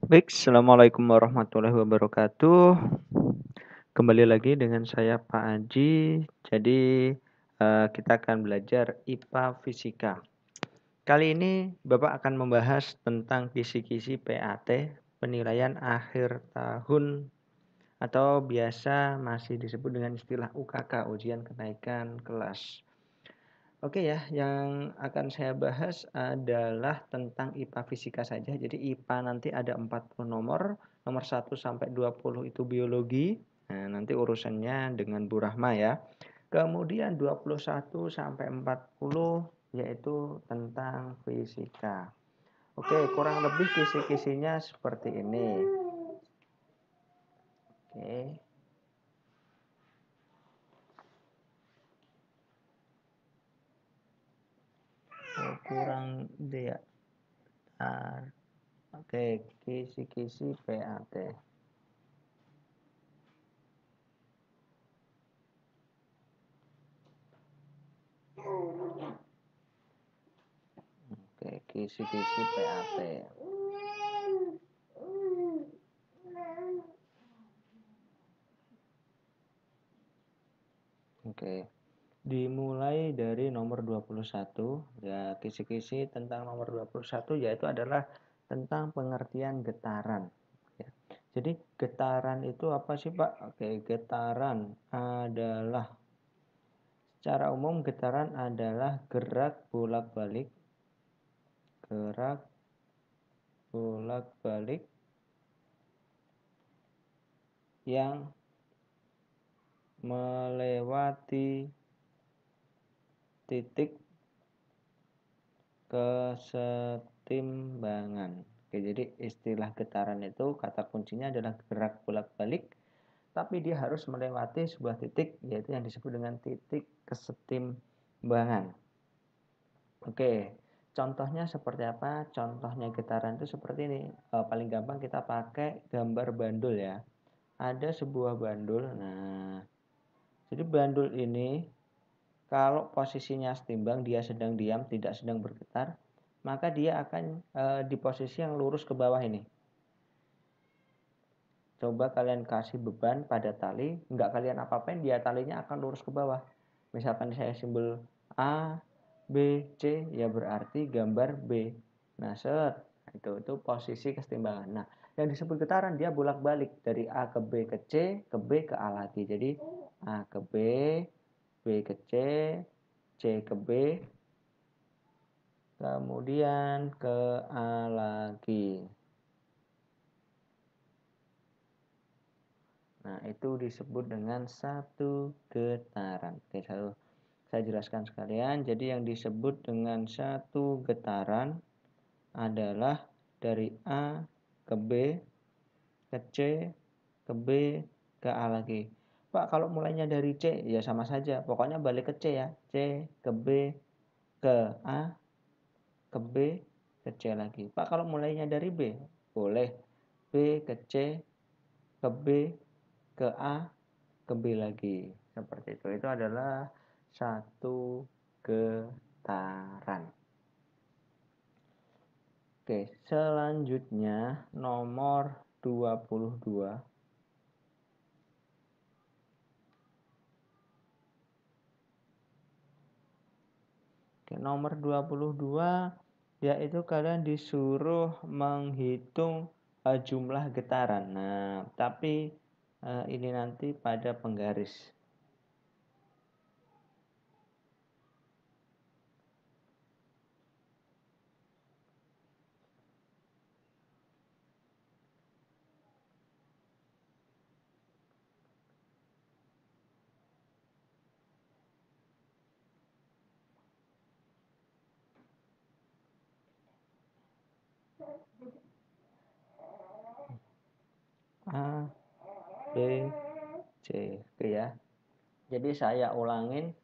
Baik, assalamualaikum warahmatullahi wabarakatuh. Kembali lagi dengan saya Pak Aji. Jadi kita akan belajar IPA Fisika. Kali ini Bapak akan membahas tentang kisi-kisi PAT, penilaian akhir tahun atau biasa masih disebut dengan istilah UKK, ujian kenaikan kelas. Oke ya, yang akan saya bahas adalah tentang IPA Fisika saja. Jadi IPA nanti ada 40 nomor 1 sampai 20 itu biologi. Nah, nanti urusannya dengan Bu Rahma ya. Kemudian 21 sampai 40 yaitu tentang fisika. Oke, kurang lebih kisi-kisinya seperti ini. Oke. Kurang dia. Oke, kisi-kisi PAT. Oke, kisi-kisi PAT. Oke. Dimulai dari nomor 21, ya kisi-kisi tentang nomor 21 yaitu adalah tentang pengertian getaran. Ya. Jadi getaran itu apa sih Pak? Oke, getaran adalah secara umum getaran adalah gerak bolak-balik yang melewati titik kesetimbangan. Oke, jadi istilah getaran itu kata kuncinya adalah gerak bolak-balik, tapi dia harus melewati sebuah titik, yaitu yang disebut dengan titik kesetimbangan. Oke, contohnya seperti apa? Contohnya getaran itu seperti ini. Paling gampang kita pakai gambar bandul ya. Ada sebuah bandul. Nah, jadi bandul ini kalau posisinya setimbang, dia sedang diam, tidak sedang bergetar, maka dia akan di posisi yang lurus ke bawah ini. Coba kalian kasih beban pada tali, nggak kalian apa-apain, dia talinya akan lurus ke bawah. Misalkan saya simbol A, B, C, ya berarti gambar B. Nah, itu posisi kesetimbangan. Nah, yang disebut getaran dia bolak-balik dari A ke B ke C, ke B ke A lagi. Jadi A ke B, B ke C, C ke B, kemudian ke A lagi. Nah, itu disebut dengan satu getaran. Oke, saya jelaskan sekalian. Jadi yang disebut dengan satu getaran adalah dari A ke B, ke C, ke B, ke A lagi. Pak, kalau mulainya dari C, ya sama saja. Pokoknya balik ke C ya. C, ke B, ke A, ke B, ke C lagi. Pak, kalau mulainya dari B, boleh B ke C, ke B, ke A, ke B lagi. Seperti itu. Itu adalah satu getaran. Oke, selanjutnya nomor 22. Oke, nomor 22 yaitu kalian disuruh menghitung jumlah getaran. Nah, tapi ini nanti pada penggaris. A, B, C. Oke ya. Jadi saya ulangin,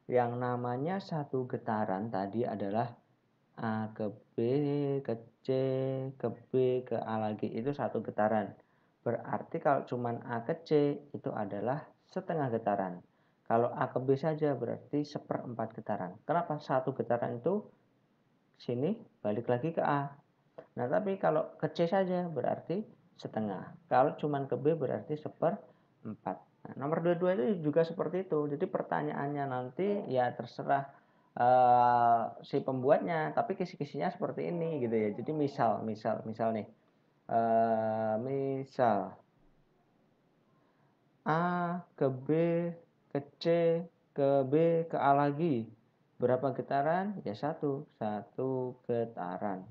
yang namanya satu getaran tadi adalah A ke B, ke C, ke B, ke A lagi. Itu satu getaran. Berarti kalau cuma A ke C itu adalah setengah getaran. Kalau A ke B saja berarti seperempat getaran. Kenapa? Satu getaran itu sini balik lagi ke A. Nah, tapi kalau ke C saja berarti setengah. Kalau cuman ke B berarti 1/4. Nah, nomor 22 itu juga seperti itu. Jadi pertanyaannya nanti ya terserah si pembuatnya, tapi kisi-kisinya seperti ini gitu ya. Jadi misal nih. Misal A ke B ke C ke B ke A lagi. Berapa getaran? Ya satu getaran.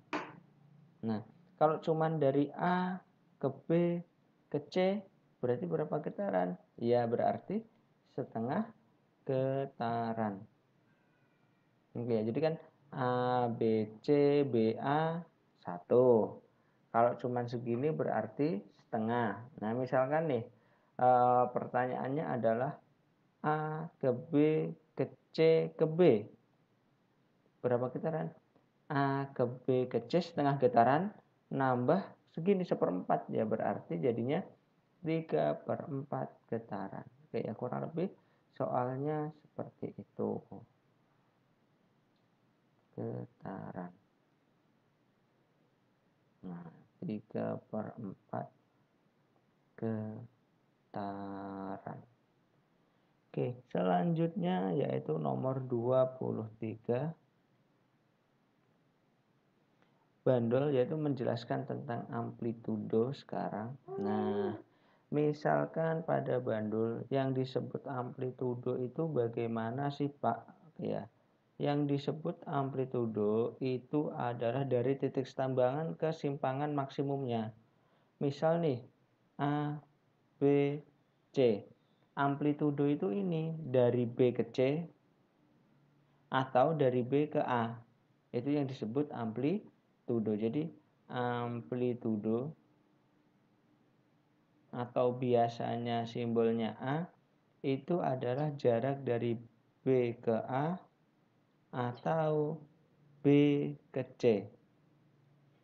Nah, kalau cuman dari A ke B ke C berarti berapa getaran? Ya berarti setengah getaran. Oke, jadi kan A, B, C, B, A 1. Kalau cuman segini berarti setengah. Nah, misalkan nih pertanyaannya adalah A ke B ke C ke B. Berapa getaran? A ke B ke C setengah getaran nambah segini 1/4 ya berarti jadinya 3/4 getaran. Oke ya kurang lebih soalnya seperti itu. Getaran. Nah, 3/4 getaran. Oke, selanjutnya yaitu nomor 23. Bandol yaitu menjelaskan tentang amplitudo sekarang. Nah, misalkan pada bandul yang disebut amplitudo itu bagaimana sih Pak? Ya, yang disebut amplitudo itu adalah dari titik setambangan ke simpangan maksimumnya. Misal nih, A, B, C. Amplitudo itu ini dari B ke C atau dari B ke A. Itu yang disebut amplitudo. Jadi amplitudo atau biasanya simbolnya A itu adalah jarak dari B ke A atau B ke C.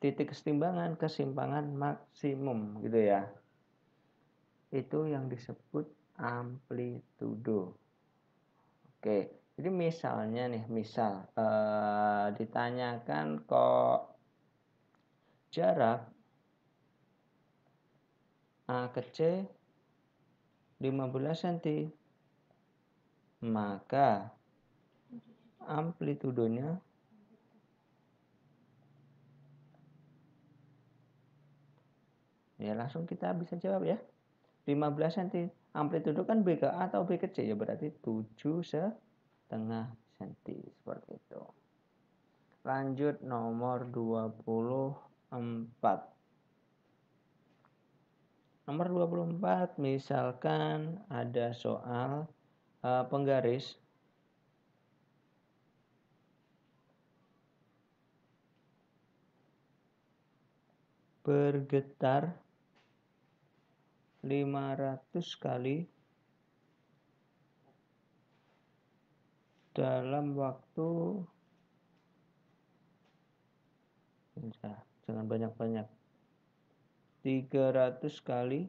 Titik kesetimbangan kesimpangan maksimum gitu ya. Itu yang disebut amplitudo. Oke, jadi misalnya nih, ditanyakan kok jarak A ke C 15 cm, maka amplitudonya ya langsung kita bisa jawab ya. 15 cm. Amplitudo kan B ke A atau B ke C ya berarti 7,5 cm seperti itu. Lanjut nomor 24. Nomor 24 misalkan ada soal penggaris bergetar 500 kali dalam waktu jangan banyak-banyak 300 kali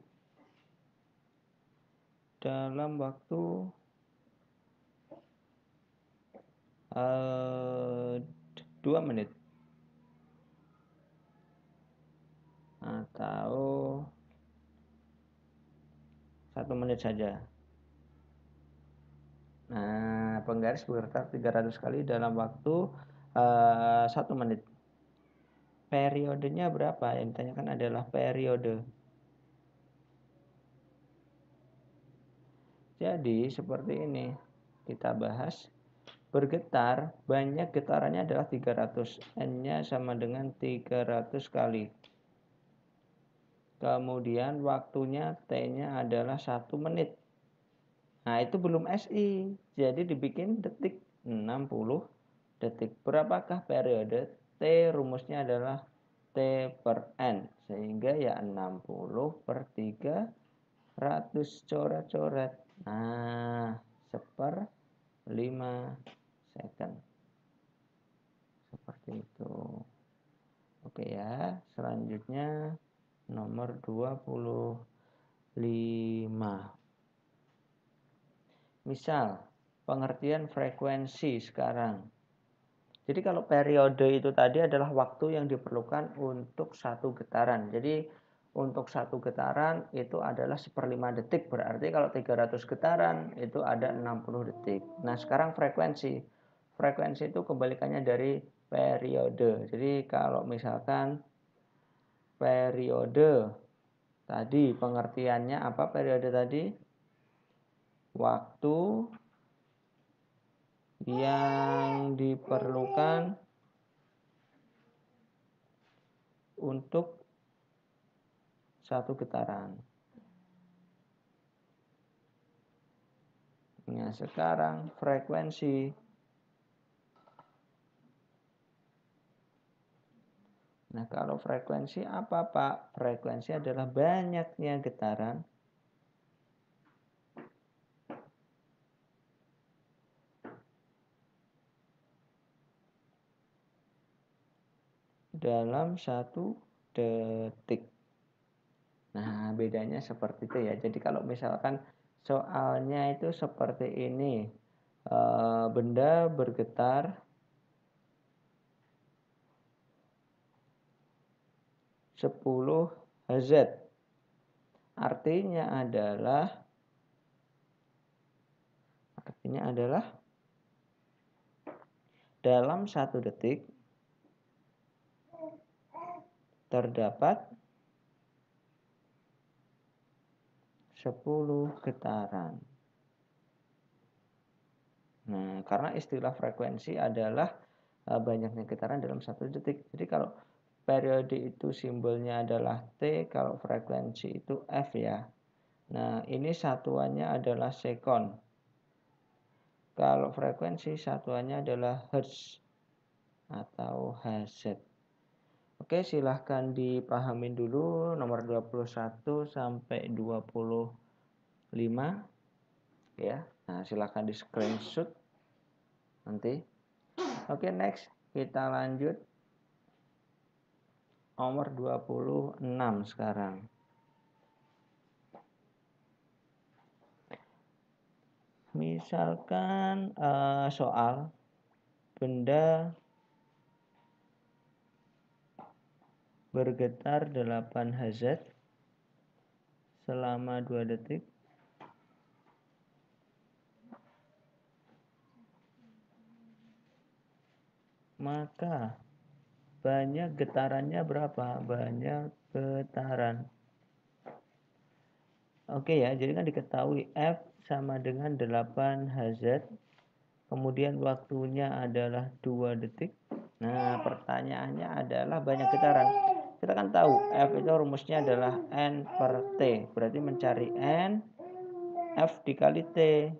dalam waktu 2 menit atau 1 menit saja. Nah, penggaris bergetar 300 kali dalam waktu 1 menit. Periodenya berapa? Yang ditanyakan adalah periode. Jadi seperti ini. Kita bahas. Bergetar, banyak getarannya adalah 300. N-nya sama dengan 300 kali. Kemudian waktunya T-nya adalah 1 menit. Nah, itu belum SI. Jadi dibikin detik 60 detik. Berapakah periode? T rumusnya adalah T per N. Sehingga ya 60 per 300 coret-coret. Nah, 1/5 second. Seperti itu. Oke ya, selanjutnya nomor 25. Misal, pengertian frekuensi sekarang. Jadi kalau periode itu tadi adalah waktu yang diperlukan untuk satu getaran. Jadi untuk satu getaran itu adalah 1/5 detik. Berarti kalau 300 getaran itu ada 60 detik. Nah sekarang frekuensi. Frekuensi itu kebalikannya dari periode. Jadi kalau misalkan periode tadi pengertiannya apa periode tadi? Waktu yang diperlukan untuk satu getaran. Nah, sekarang frekuensi. Nah, kalau frekuensi apa, Pak? Frekuensi adalah banyaknya getaran dalam satu detik. Nah, bedanya seperti itu ya. Jadi kalau misalkan soalnya itu seperti ini. Benda bergetar 10 Hz. Artinya adalah dalam satu detik terdapat 10 getaran. Nah, karena istilah frekuensi adalah banyaknya getaran dalam satu detik. Jadi kalau periode itu simbolnya adalah T, kalau frekuensi itu F ya. Nah, ini satuannya adalah sekon. Kalau frekuensi satuannya adalah hertz atau Hz. Oke, silahkan dipahamin dulu nomor 21 sampai 25 ya. Nah, silahkan di screenshot nanti. Oke, next kita lanjut nomor 26 sekarang. Misalkan soal benda bergetar 8 Hz selama 2 detik. Maka banyak getarannya berapa? Banyak getaran. Oke ya, jadi kan diketahui F sama dengan 8 Hz. Kemudian waktunya adalah 2 detik. Nah, pertanyaannya adalah banyak getaran. Kita kan tahu F itu rumusnya adalah N per T. Berarti mencari N, F dikali T.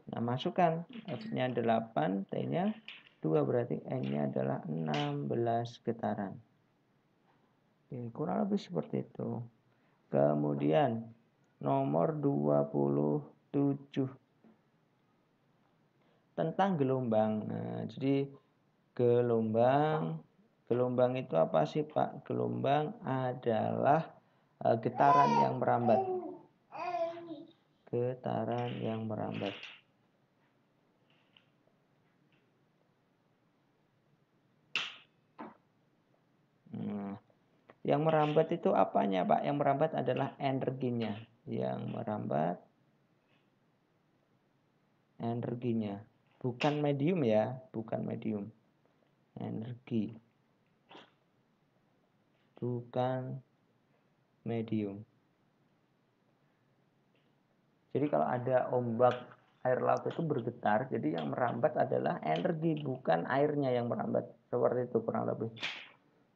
Nah, masukkan F-nya 8, T-nya 2. Berarti N-nya adalah 16 getaran. Oke, kurang lebih seperti itu. Kemudian nomor 27 tentang gelombang. Nah, jadi gelombang itu apa sih, Pak? Gelombang adalah getaran yang merambat. Getaran yang merambat. Nah, yang merambat itu apanya, Pak? Yang merambat adalah energinya. Yang merambat energinya. Bukan medium ya, bukan medium. Energi. Bukan medium. Jadi kalau ada ombak air laut itu bergetar, jadi yang merambat adalah energi, bukan airnya yang merambat. Seperti itu kurang lebih.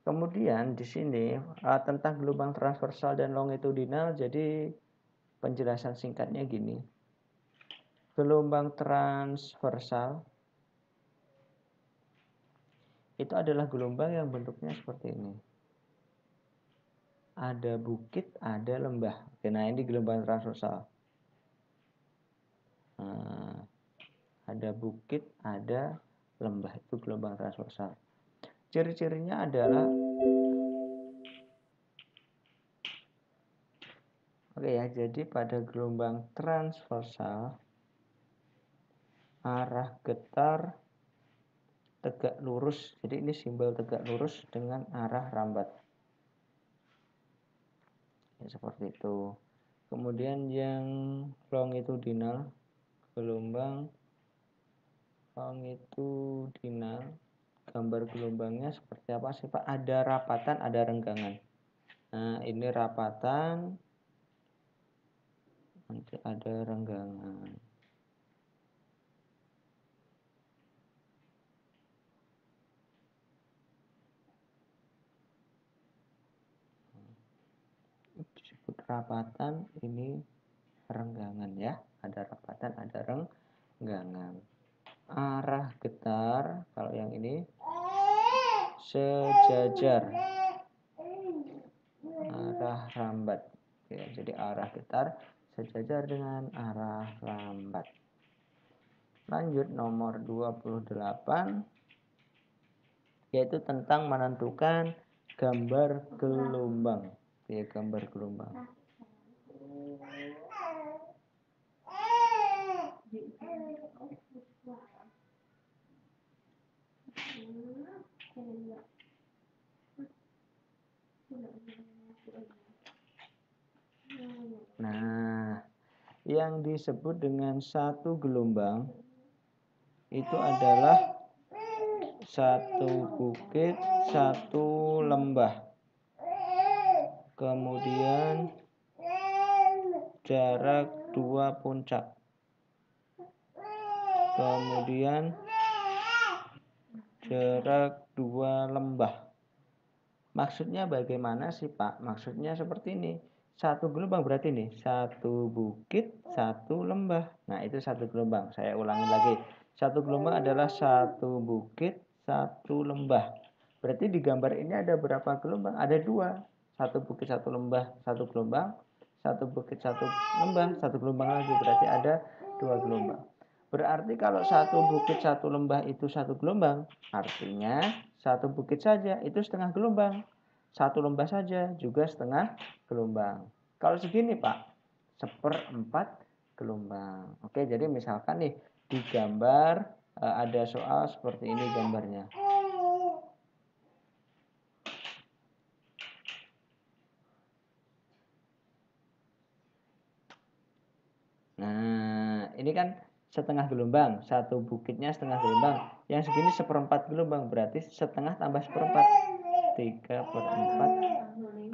Kemudian di sini tentang gelombang transversal dan longitudinal, jadi penjelasan singkatnya gini. Gelombang transversal itu adalah gelombang yang bentuknya seperti ini. Ada bukit, ada lembah. Oke, nah ini gelombang transversal. Nah, ada bukit, ada lembah, itu gelombang transversal. Ciri-cirinya adalah oke ya, jadi pada gelombang transversal arah getar tegak lurus. Jadi ini simbol tegak lurus dengan arah rambat. Ya, seperti itu. Kemudian yang longitudinal, gelombang longitudinal, gambar gelombangnya seperti apa sih Pak? Ada rapatan, ada renggangan. Nah, ini rapatan, nanti ada renggangan. Disebut rapatan, ini renggangan ya. Ada rapatan, ada renggangan. Arah getar, kalau yang ini sejajar. Arah rambat. Ya, jadi arah getar sejajar dengan arah rambat. Lanjut nomor 28, yaitu tentang menentukan gambar gelombang. Ya, gambar gelombang. Nah, yang disebut dengan satu gelombang itu adalah satu bukit, satu lembah. Kemudian jarak 2 puncak. Kemudian jarak 2 lembah. Maksudnya bagaimana sih Pak? Maksudnya seperti ini. Satu gelombang berarti nih, satu bukit, satu lembah. Nah, itu satu gelombang. Saya ulangi lagi. Satu gelombang adalah satu bukit, satu lembah. Berarti di gambar ini ada berapa gelombang? Ada 2. Satu bukit, satu lembah, satu gelombang. Satu bukit, satu lembah, satu gelombang lagi. Berarti ada 2 gelombang. Berarti kalau satu bukit, satu lembah itu satu gelombang, artinya satu bukit saja itu setengah gelombang. Satu lembah saja juga setengah gelombang. Kalau segini Pak, 1/4 gelombang. Oke, jadi misalkan nih di gambar ada soal seperti ini gambarnya. Nah, ini kan setengah gelombang, satu bukitnya setengah gelombang. Yang segini 1/4 gelombang, berarti setengah tambah 1/4. 3/4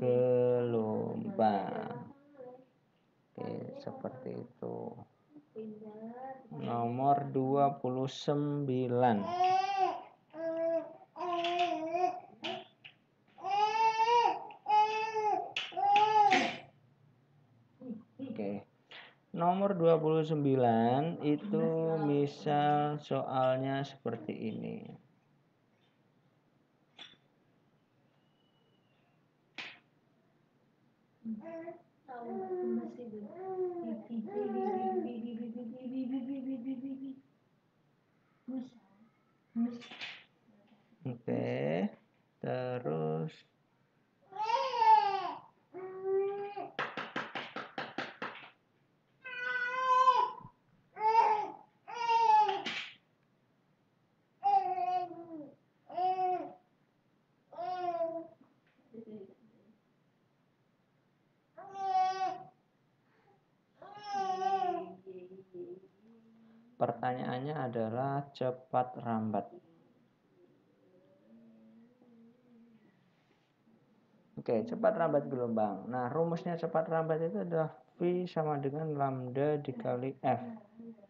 gelombang. Oke, seperti itu. Nomor 29. Oke. Nomor 29 itu misal soalnya seperti ini. Oke, terus pertanyaannya adalah cepat rambat. Oke, cepat rambat gelombang. Nah, rumusnya cepat rambat itu adalah V sama dengan lambda dikali F.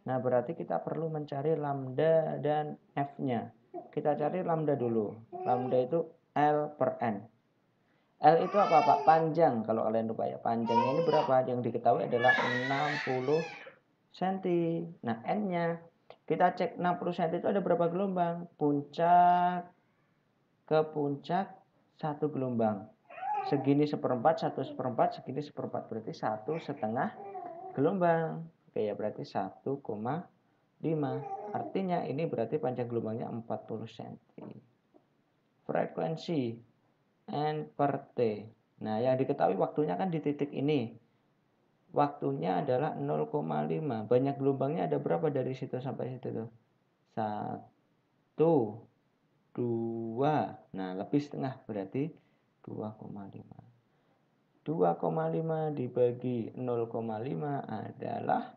Nah, berarti kita perlu mencari lambda dan F-nya. Kita cari lambda dulu. Lambda itu L per N. L itu apa Pak? Panjang. Kalau kalian lupa ya, panjangnya ini berapa? Yang diketahui adalah 60 cm. Nah, N-nya kita cek 60 cm itu ada berapa gelombang? Puncak ke puncak satu gelombang. Segini 1/4, 1/4, segini 1/4. Berarti 1,5 gelombang. Oke ya, berarti 1,5. Artinya ini berarti panjang gelombangnya 40 cm. Frekuensi N per T. Nah, yang diketahui waktunya kan di titik ini. Waktunya adalah 0,5. Banyak gelombangnya ada berapa dari situ sampai situ tuh? 1. 2. Nah, lebih setengah berarti 2,5. 2,5 dibagi 0,5 adalah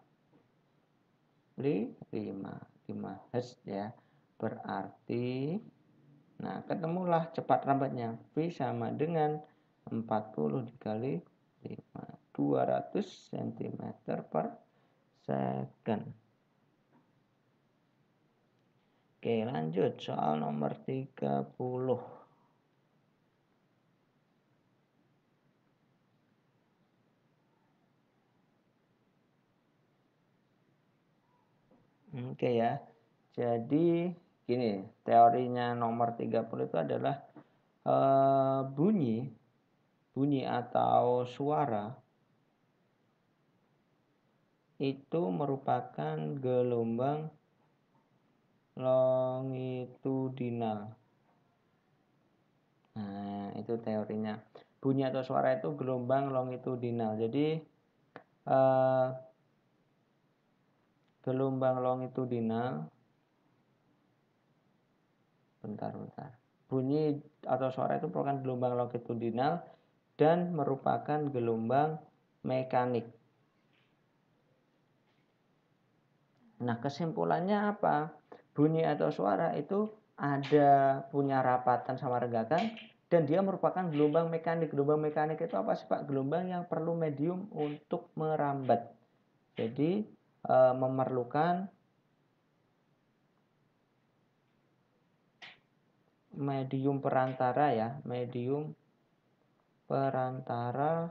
5 Hz ya. Berarti, nah ketemulah cepat lambatnya. V sama dengan 40 dikali 5. 200 cm per second. Oke, lanjut soal nomor 30. Oke ya. Jadi gini, teorinya nomor 30 itu adalah bunyi atau suara itu merupakan gelombang longitudinal. Nah, itu teorinya. Bunyi atau suara itu gelombang longitudinal. Jadi gelombang longitudinal, bentar. Bunyi atau suara itu merupakan gelombang longitudinal dan merupakan gelombang mekanik. Nah, kesimpulannya apa? Bunyi atau suara itu punya rapatan sama renggakan dan dia merupakan gelombang mekanik. Gelombang mekanik itu apa sih, Pak? Gelombang yang perlu medium untuk merambat. Jadi memerlukan medium perantara ya, medium perantara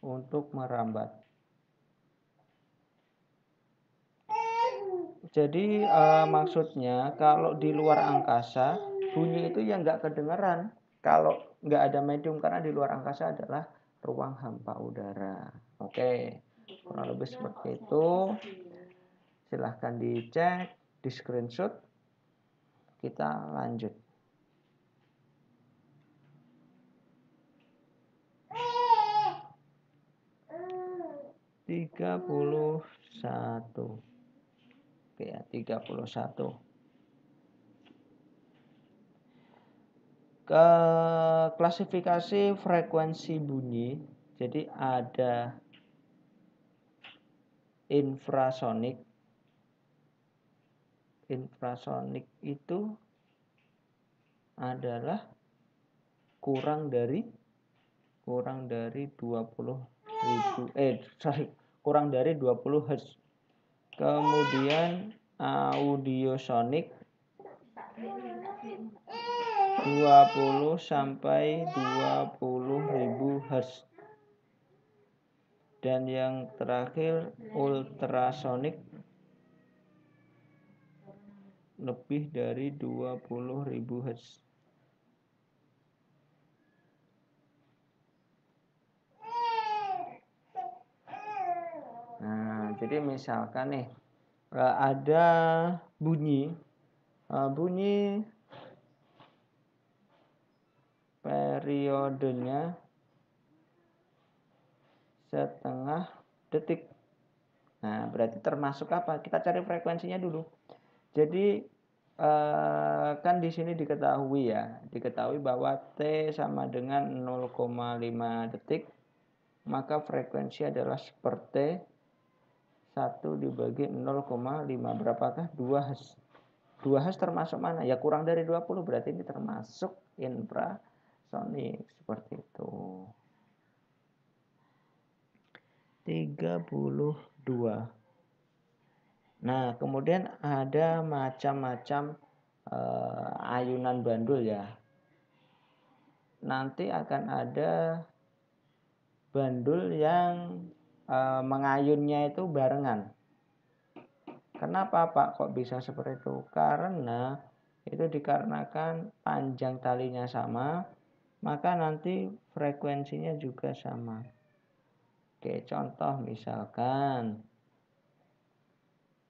untuk merambat. Jadi maksudnya kalau di luar angkasa bunyi itu ya nggak kedengeran kalau nggak ada medium, karena di luar angkasa adalah ruang hampa udara. Oke, kurang lebih seperti itu. Silahkan dicek, di screenshot. Kita lanjut. Tiga puluh satu. Oke ya, 31. Ke klasifikasi frekuensi bunyi. Jadi ada infrasonik. Infrasonik itu adalah kurang dari 20 Hz. Kemudian audiosonik 20 sampai 20.000 Hz. Dan yang terakhir ultrasonik lebih dari 20.000 Hz. Nah, jadi misalkan nih ada bunyi periodenya setengah detik. Nah, berarti termasuk apa? Kita cari frekuensinya dulu. Jadi kan di sini diketahui bahwa T sama dengan 0,5 detik, maka frekuensi adalah seperti 1 dibagi 0,5. Berapakah? 2 Hz. 2 Hz termasuk mana? Ya kurang dari 20, berarti ini termasuk infrasonik. Seperti itu. 32. Nah, kemudian ada macam-macam ayunan bandul ya. Nanti akan ada bandul yang mengayunnya itu barengan. Kenapa Pak kok bisa seperti itu? Karena itu dikarenakan panjang talinya sama, maka nanti frekuensinya juga sama. Oke, contoh misalkan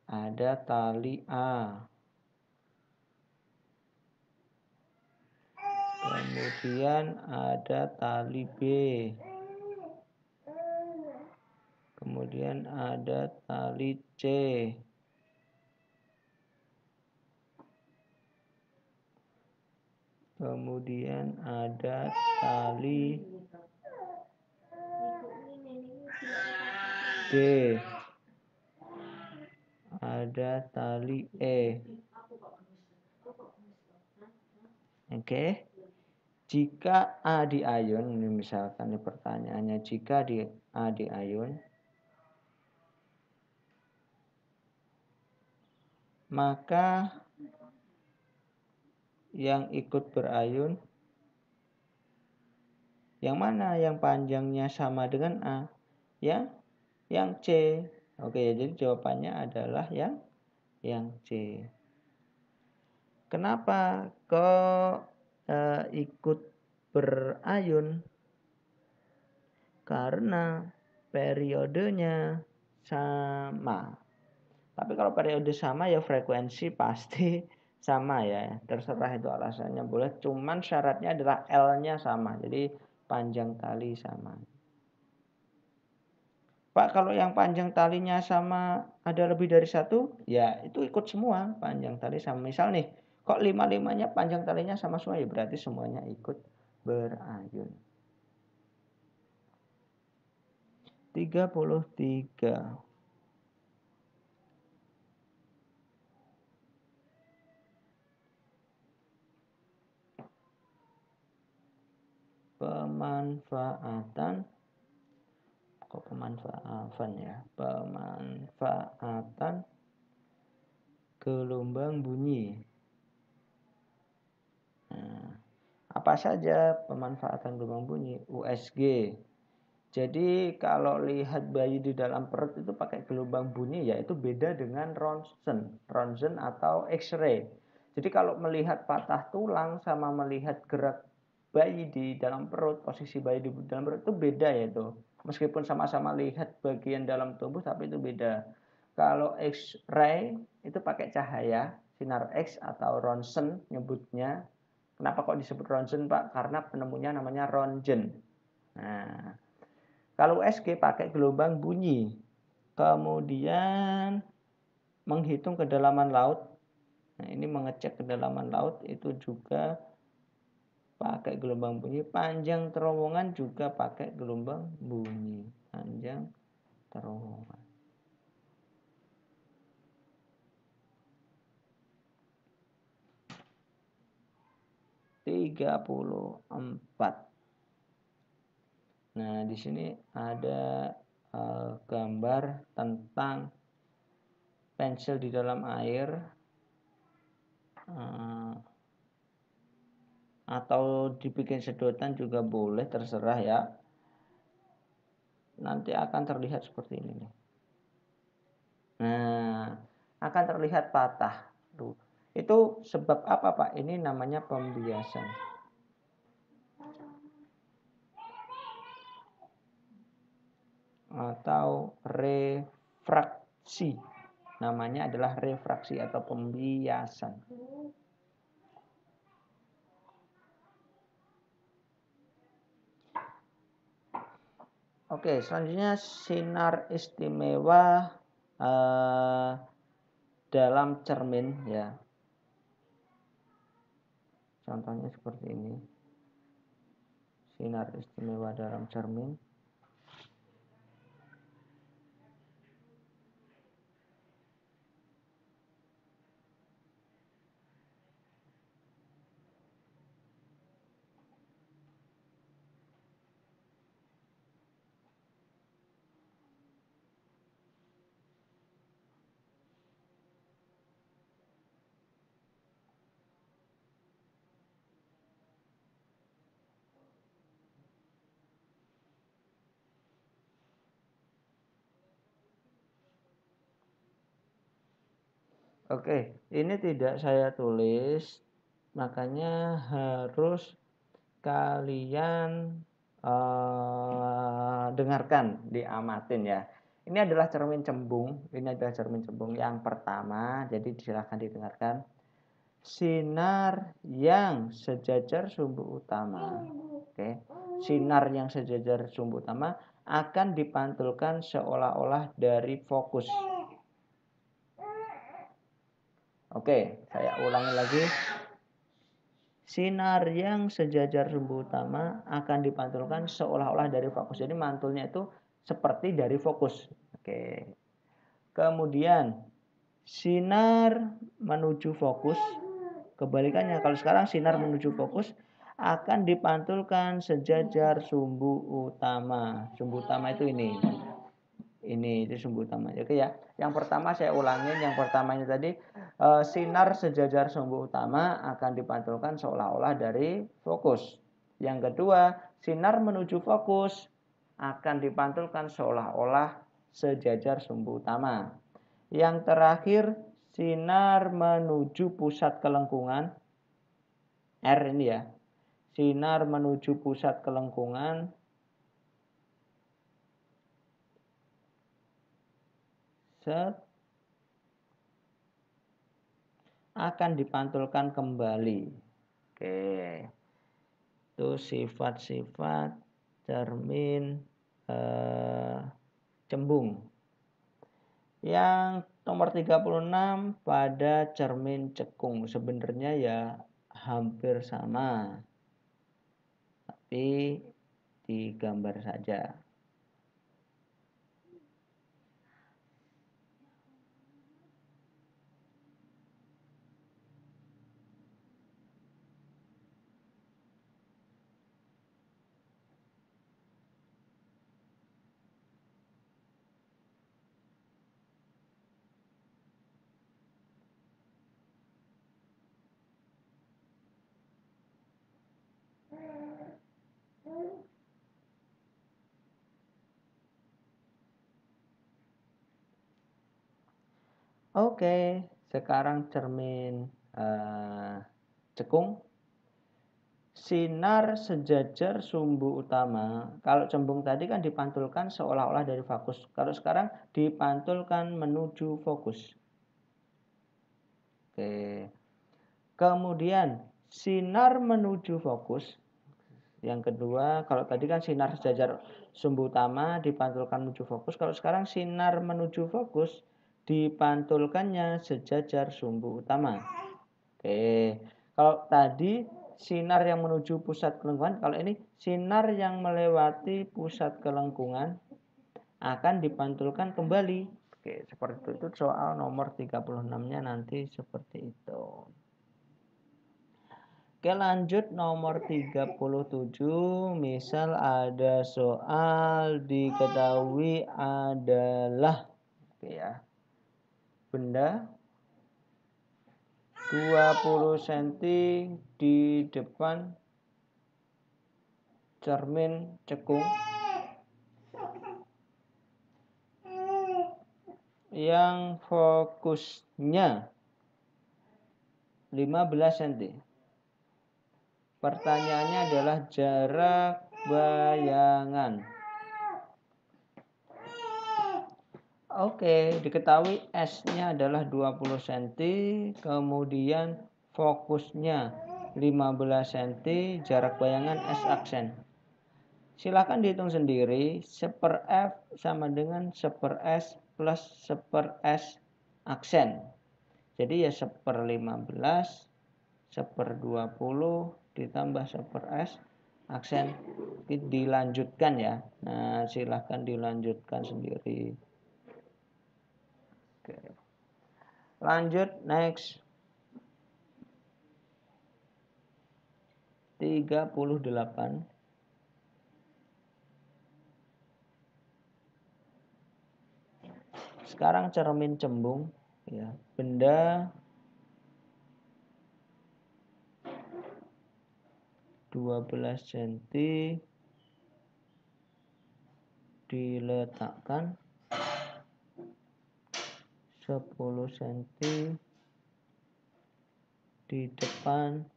ada tali A, kemudian ada tali B, kemudian ada tali C, Kemudian ada tali D. Ada tali E. Oke. Jika A diayun, ini misalkan ini pertanyaannya, jika A diayun, maka yang ikut berayun yang mana? Yang panjangnya sama dengan A? Yang C. Oke, jadi jawabannya adalah yang C. Kenapa kok ikut berayun? Karena periodenya sama. Tapi kalau periode sama ya frekuensi pasti sama ya. Terserah itu alasannya boleh. Cuman syaratnya adalah L-nya sama. Jadi panjang tali sama. Pak, kalau yang panjang talinya sama ada lebih dari satu, ya itu ikut semua panjang tali sama. Misal nih, kok 5-5-nya panjang talinya sama semua, ya berarti semuanya ikut berayun. 33. Pemanfaatan gelombang bunyi. Nah, apa saja pemanfaatan gelombang bunyi? USG. Jadi kalau lihat bayi di dalam perut itu pakai gelombang bunyi, yaitu beda dengan ronsen atau X-ray. Jadi kalau melihat patah tulang sama melihat gerak bayi di dalam perut, posisi bayi di dalam perut itu beda ya itu. Meskipun sama-sama lihat bagian dalam tubuh, tapi itu beda. Kalau X-ray itu pakai cahaya, sinar X atau ronsen nyebutnya. Kenapa kok disebut ronsen, Pak? Karena penemunya namanya Röntgen. Nah, kalau USG pakai gelombang bunyi. Kemudian menghitung kedalaman laut. Nah, ini mengecek kedalaman laut itu juga pakai gelombang bunyi. Panjang terowongan juga pakai gelombang bunyi. Panjang terowongan. 34. Nah, di sini ada gambar tentang pensil di dalam air atau dibikin sedotan juga boleh, terserah ya. Nanti akan terlihat seperti ini nih. Nah, akan terlihat patah. Tuh. Itu sebab apa, Pak? Ini namanya pembiasan. Atau refraksi. Namanya adalah refraksi atau pembiasan. Oke, selanjutnya sinar istimewa dalam cermin ya. Contohnya seperti ini. Sinar istimewa dalam cermin. Oke, ini tidak saya tulis, makanya harus kalian dengarkan, diamatin ya. Ini adalah cermin cembung, yang pertama, jadi silahkan didengarkan. Sinar yang sejajar sumbu utama, oke, sinar yang sejajar sumbu utama akan dipantulkan seolah-olah dari fokus. Oke, saya ulangi lagi. Sinar yang sejajar sumbu utama akan dipantulkan seolah-olah dari fokus. Jadi mantulnya itu seperti dari fokus. Oke. Kemudian sinar menuju fokus. Kebalikannya, kalau sekarang sinar menuju fokus akan dipantulkan sejajar sumbu utama. Sumbu utama itu ini. Ini itu sumbu utama. Oke ya. Yang pertama saya ulangin. Yang pertama ini tadi sinar sejajar sumbu utama akan dipantulkan seolah-olah dari fokus. Yang kedua, sinar menuju fokus akan dipantulkan seolah-olah sejajar sumbu utama. Yang terakhir, sinar menuju pusat kelengkungan. R ini ya. Sinar menuju pusat kelengkungan akan dipantulkan kembali. Oke. Itu sifat-sifat cermin cembung. Yang nomor 36 pada cermin cekung. Sebenarnya ya hampir sama. Tapi digambar saja. Oke, sekarang cermin cekung. Sinar sejajar sumbu utama. Kalau cembung tadi kan dipantulkan seolah-olah dari fokus. Kalau sekarang dipantulkan menuju fokus. Oke. Kemudian sinar menuju fokus. Yang kedua, kalau tadi kan sinar sejajar sumbu utama dipantulkan menuju fokus. Kalau sekarang sinar menuju fokus dipantulkannya sejajar sumbu utama. Oke. Kalau tadi sinar yang menuju pusat kelengkungan, kalau ini sinar yang melewati pusat kelengkungan akan dipantulkan kembali. Oke, seperti itu soal nomor 36-nya nanti seperti itu. Oke, lanjut nomor 37. Misal ada soal diketahui adalah ya, benda 20 cm di depan cermin cekung yang fokusnya 15 cm. Pertanyaannya adalah jarak bayangan. Oke, diketahui S-nya adalah 20 cm, kemudian fokusnya 15 cm, jarak bayangan S aksen. Silahkan dihitung sendiri, 1/F sama dengan 1/S plus 1/S aksen. Jadi ya 1/15, 1/20 ditambah 1/S aksen. Dilanjutkan ya. Nah, silahkan dilanjutkan sendiri. Oke. Lanjut, next. 38. Sekarang cermin cembung ya. Benda 12 cm diletakkan 10 cm di depan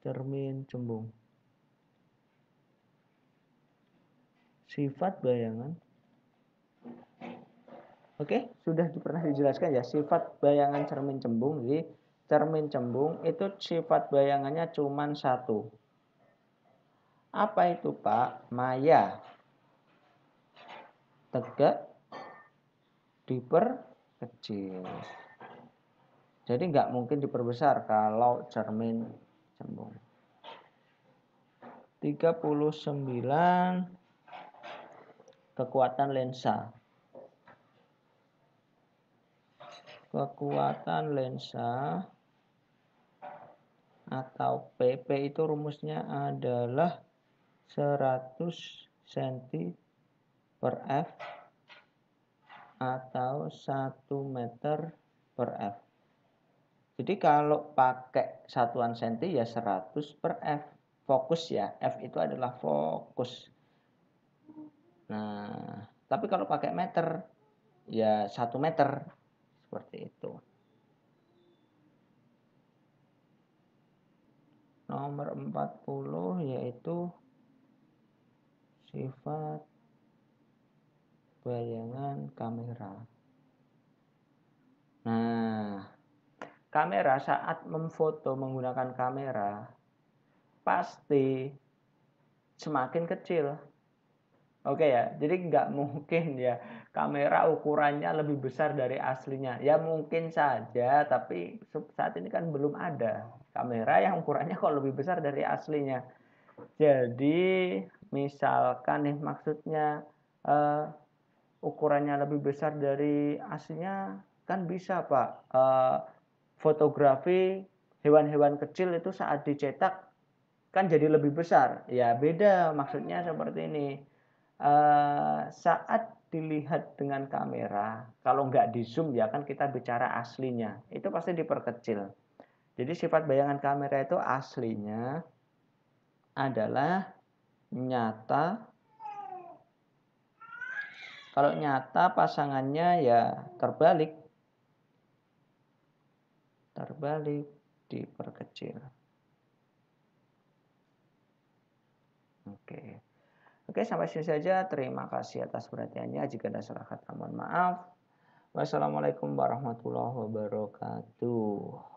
cermin cembung. Sifat bayangan. Oke, sudah pernah dijelaskan ya sifat bayangan cermin cembung. Jadi cermin cembung itu sifat bayangannya cuma satu. Apa itu, Pak? Maya. Tegak diperkecil. Jadi nggak mungkin diperbesar kalau cermin cembung. 39 kekuatan lensa. Kekuatan lensa atau PP itu rumusnya adalah 100 cm per F atau 1 meter per F. Jadi kalau pakai satuan senti ya 100 per F. Fokus ya, F itu adalah fokus. Nah, tapi kalau pakai meter ya 1 meter. Seperti itu. Nomor 40 yaitu sifat bayangan kamera. Nah, kamera saat memfoto menggunakan kamera pasti semakin kecil. Oke ya, jadi nggak mungkin ya kamera ukurannya lebih besar dari aslinya. Ya mungkin saja, tapi saat ini kan belum ada kamera yang ukurannya kok lebih besar dari aslinya. Jadi misalkan nih maksudnya ukurannya lebih besar dari aslinya kan bisa Pak. Fotografi hewan-hewan kecil itu saat dicetak kan jadi lebih besar. Ya beda maksudnya seperti ini. Saat dilihat dengan kamera, kalau nggak di zoom ya kan kita bicara aslinya, itu pasti diperkecil. Jadi sifat bayangan kamera itu aslinya adalah nyata. Kalau nyata pasangannya ya terbalik diperkecil. Oke. Oke, sampai sini saja. Terima kasih atas perhatiannya. Jika ada salah kata, mohon maaf. Wassalamualaikum warahmatullahi wabarakatuh.